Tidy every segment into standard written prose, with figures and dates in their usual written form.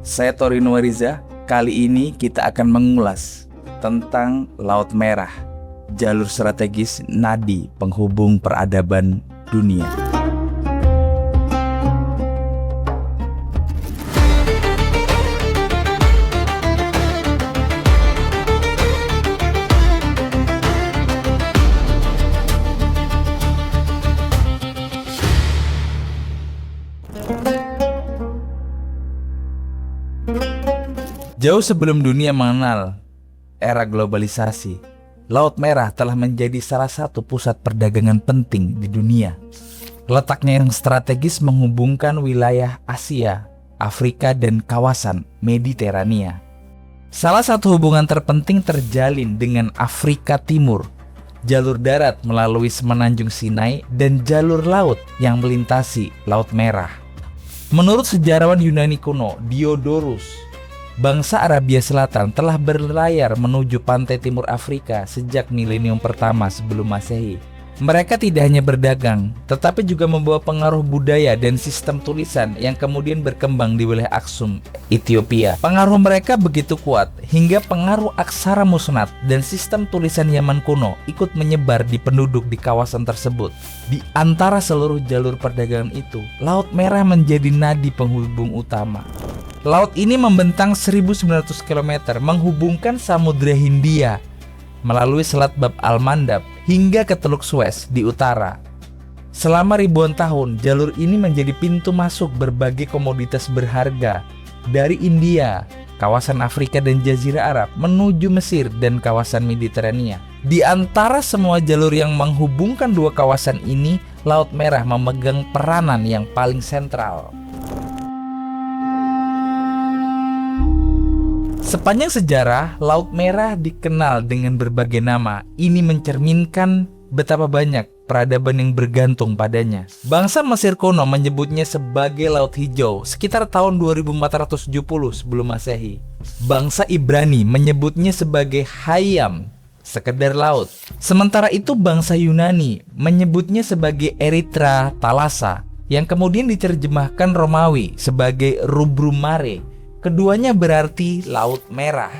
Saya Torino Wariza. Kali ini kita akan mengulas tentang Laut Merah, jalur strategis nadi penghubung peradaban dunia. Jauh sebelum dunia mengenal era globalisasi, Laut Merah telah menjadi salah satu pusat perdagangan penting di dunia. Letaknya yang strategis menghubungkan wilayah Asia, Afrika, dan kawasan Mediterania. Salah satu hubungan terpenting terjalin dengan Afrika Timur, jalur darat melalui Semenanjung Sinai, dan jalur laut yang melintasi Laut Merah. Menurut sejarawan Yunani kuno Diodorus, bangsa Arabia Selatan telah berlayar menuju pantai timur Afrika sejak milenium pertama sebelum Masehi. Mereka tidak hanya berdagang, tetapi juga membawa pengaruh budaya dan sistem tulisan yang kemudian berkembang di wilayah Aksum, Ethiopia. Pengaruh mereka begitu kuat hingga pengaruh aksara musnad dan sistem tulisan Yaman kuno ikut menyebar di penduduk di kawasan tersebut. Di antara seluruh jalur perdagangan itu, Laut Merah menjadi nadi penghubung utama. Laut ini membentang 1.900 km menghubungkan Samudra Hindia melalui Selat Bab al-Mandab hingga ke Teluk Suez di utara. Selama ribuan tahun, jalur ini menjadi pintu masuk berbagai komoditas berharga dari India, kawasan Afrika dan Jazirah Arab menuju Mesir dan kawasan Mediterania. Di antara semua jalur yang menghubungkan dua kawasan ini, Laut Merah memegang peranan yang paling sentral. Sepanjang sejarah, Laut Merah dikenal dengan berbagai nama. Ini mencerminkan betapa banyak peradaban yang bergantung padanya. Bangsa Mesir kuno menyebutnya sebagai Laut Hijau sekitar tahun 2470 sebelum Masehi. Bangsa Ibrani menyebutnya sebagai Hayam, sekedar laut. Sementara itu bangsa Yunani menyebutnya sebagai Erythra Thalassa, yang kemudian diterjemahkan Romawi sebagai Rubrum Mare. Keduanya berarti Laut Merah.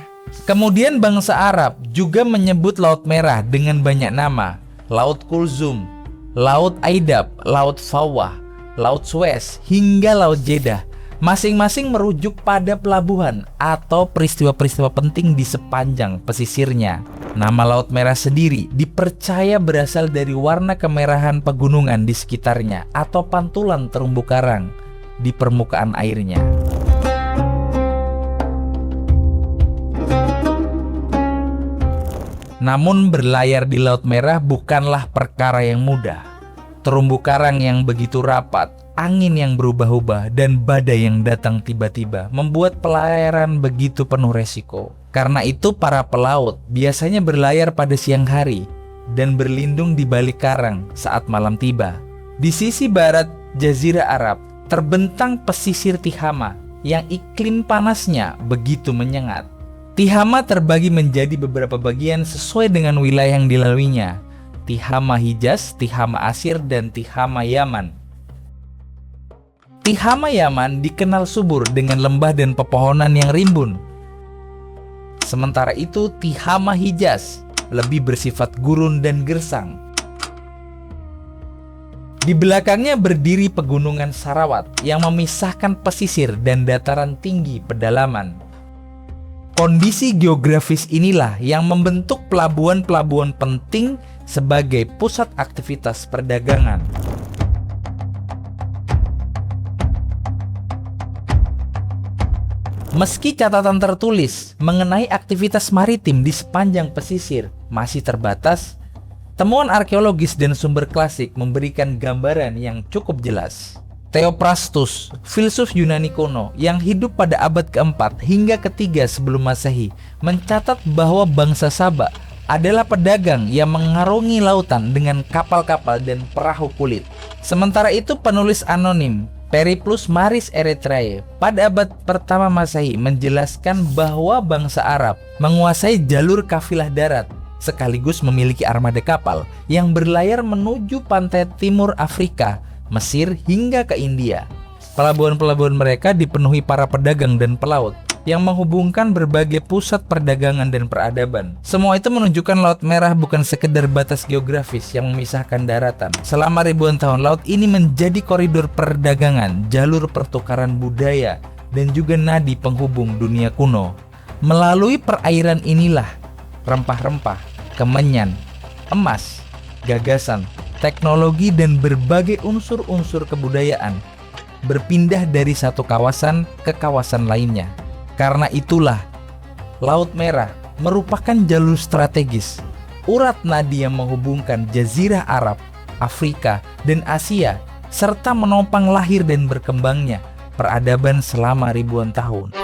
Kemudian bangsa Arab juga menyebut Laut Merah dengan banyak nama: Laut Kulzum, Laut Aidab, Laut Fawwah, Laut Suez, hingga Laut Jeddah. Masing-masing merujuk pada pelabuhan atau peristiwa-peristiwa penting di sepanjang pesisirnya. Nama Laut Merah sendiri dipercaya berasal dari warna kemerahan pegunungan di sekitarnya atau pantulan terumbu karang di permukaan airnya. Namun berlayar di Laut Merah bukanlah perkara yang mudah. Terumbu karang yang begitu rapat, angin yang berubah-ubah, dan badai yang datang tiba-tiba membuat pelayaran begitu penuh resiko. Karena itu para pelaut biasanya berlayar pada siang hari dan berlindung di balik karang saat malam tiba. Di sisi barat Jazirah Arab terbentang pesisir Tihama yang iklim panasnya begitu menyengat. Tihama terbagi menjadi beberapa bagian sesuai dengan wilayah yang dilaluinya: Tihama Hijaz, Tihama Asir, dan Tihama Yaman. Tihama Yaman dikenal subur dengan lembah dan pepohonan yang rimbun. Sementara itu Tihama Hijaz lebih bersifat gurun dan gersang. Di belakangnya berdiri pegunungan Sarawat yang memisahkan pesisir dan dataran tinggi pedalaman. Kondisi geografis inilah yang membentuk pelabuhan-pelabuhan penting sebagai pusat aktivitas perdagangan. Meski catatan tertulis mengenai aktivitas maritim di sepanjang pesisir masih terbatas, temuan arkeologis dan sumber klasik memberikan gambaran yang cukup jelas. Theophrastus, filsuf Yunani kuno yang hidup pada abad ke-4 hingga ke-3 sebelum Masehi, mencatat bahwa bangsa Saba adalah pedagang yang mengarungi lautan dengan kapal-kapal dan perahu kulit. Sementara itu penulis anonim Periplus Maris Erythrae pada abad pertama Masehi menjelaskan bahwa bangsa Arab menguasai jalur kafilah darat sekaligus memiliki armada kapal yang berlayar menuju pantai timur Afrika, Mesir hingga ke India. Pelabuhan-pelabuhan mereka dipenuhi para pedagang dan pelaut yang menghubungkan berbagai pusat perdagangan dan peradaban. Semua itu menunjukkan Laut Merah bukan sekedar batas geografis yang memisahkan daratan. Selama ribuan tahun, laut ini menjadi koridor perdagangan, jalur pertukaran budaya, dan juga nadi penghubung dunia kuno. Melalui perairan inilah rempah-rempah, kemenyan, emas, gagasan, teknologi, dan berbagai unsur-unsur kebudayaan berpindah dari satu kawasan ke kawasan lainnya. Karena itulah, Laut Merah merupakan jalur strategis, urat nadi yang menghubungkan Jazirah Arab, Afrika, dan Asia, serta menopang lahir dan berkembangnya peradaban selama ribuan tahun.